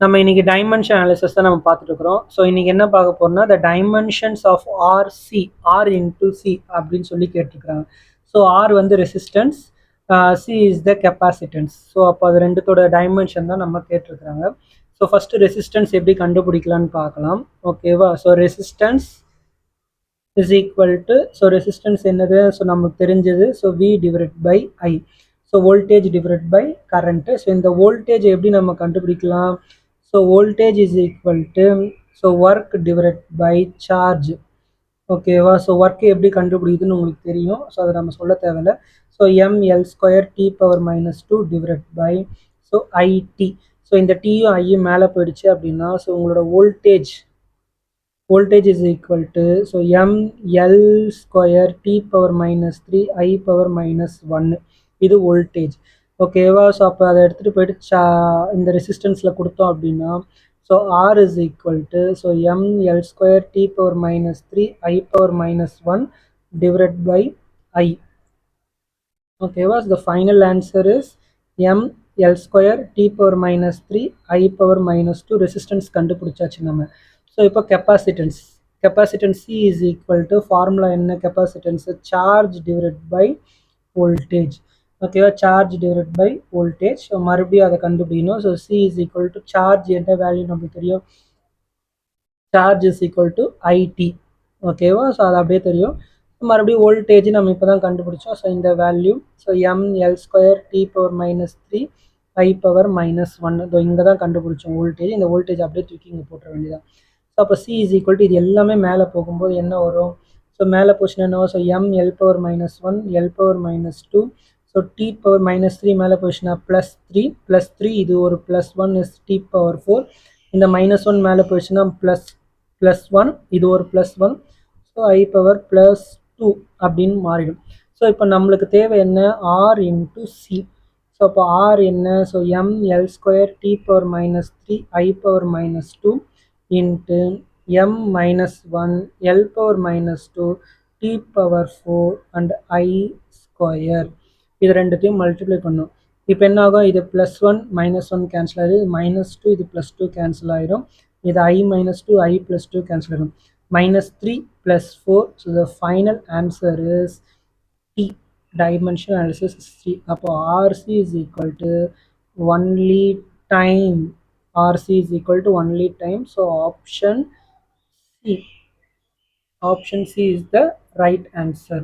நம்ம இன்னைக்கு dimension analysis தான் நம்ம பார்த்துட்டு இருக்கிறோம். ஸோ இன்னைக்கு என்ன பார்க்க போறோம்னா the dimensions of RC R into C அப்படின்னு சொல்லி கேட்டிருக்கிறாங்க. ஸோ ஆர் வந்து resistance, C is the capacitance. So அப்போ அது ரெண்டுத்தோட டைமென்ஷன் தான் நம்ம கேட்டிருக்கிறாங்க. ஸோ ஃபர்ஸ்ட் ரெசிஸ்டன்ஸ் எப்படி கண்டுபிடிக்கலான்னு பார்க்கலாம். ஓகேவா? So resistance is equal to, so resistance என்னது? ஸோ நமக்கு தெரிஞ்சது, so V divide by I. So voltage divide by current. So இந்த வோல்டேஜ் எப்படி நம்ம கண்டுபிடிக்கலாம்? So voltage is equal to, so work divide by charge. ஓகேவா? ஸோ ஒர்க் எப்படி கண்டுபிடிக்குதுன்னு உங்களுக்கு தெரியும். ஸோ அதை நம்ம சொல்ல தேவையில்லை. So ml square T power minus two divide by so IT. So இந்த டீயும் ஐயும் மேலே போயிடுச்சு அப்படின்னா ஸோ உங்களோட voltage is equal to, so ml square t power minus 3 I power minus 1. இது voltage. ஓகேவா? ஸோ அப்போ அதை எடுத்துகிட்டு போயிட்டு இந்த ரெசிஸ்டன்ஸில் கொடுத்தோம் அப்படின்னா so R is equal to, so ml square t power minus 3 I power minus 1 divided by I. ஓகேவா? So the final answer is ml square t power minus 3 I power minus 2. Resistance கண்டுபிடிச்சாச்சு நம்ம. So இப்போ capacitance C is equal to, formula என்ன? Capacitance charge divide by voltage. ஓகேவா? Charge divide by voltage. So மறுபடியும் அதை கண்டுபிடிக்கணும். So C is equal to charge என்ன value நம்மளுக்கு தெரியும்? Charge is equal to I T. ஓகேவா? ஸோ அது அப்படியே தெரியும். மறுபடியும் வோல்டேஜ் நம்ம இப்போ தான் கண்டுபிடிச்சோம். ஸோ இந்த value, so ml square T power minus 3 I power minus 1. இதோ இங்கே தான் கண்டுபிடிச்சோம் வோல்டேஜ். இந்த வோல்டேஜ் அப்படியே தூக்கி இங்கே போட்டுற வேண்டியதான். ஸோ அப்போ சி இஸ் ஈக்குவல் டு, இது எல்லாமே மேலே போகும்போது என்ன வரும்? ஸோ மேலே போச்சுன்னா என்னவோ, so ml power minus 1 L power minus 2. So T power minus 3 மேலே போச்சுன்னா ப்ளஸ் த்ரீ இது ஒரு ப்ளஸ் 1 இஸ் டி பவர் 4. இந்த மைனஸ் 1 மேலே போயிடுச்சுன்னா ப்ளஸ் 1 இது ஒரு plus 1. So I power plus 2 அப்படின்னு மாறிடும். ஸோ இப்போ நம்மளுக்கு தேவை என்ன? R into C. ஸோ அப்போ ஆர் என்ன? So ml square T power minus 3 I power minus 2 into m minus 1 L power minus 2 T power 4 and I square. இது ரெண்டுத்தையும் மல்டிப்ளை பண்ணும். இப்போ என்ன ஆகும்? இது ப்ளஸ் 1 மைனஸ் 1 கேன்சல் ஆகிடும். மைனஸ் 2 இது ப்ளஸ் 2 கேன்சல் ஆகிடும். இது I minus 2 I plus 2 cancel ஆகிடும். minus 3 plus 4. So the final answer is T. Dimension analysis is C. அப்போ RC is equal to only time. RC is equal to only time. So option C is the right answer.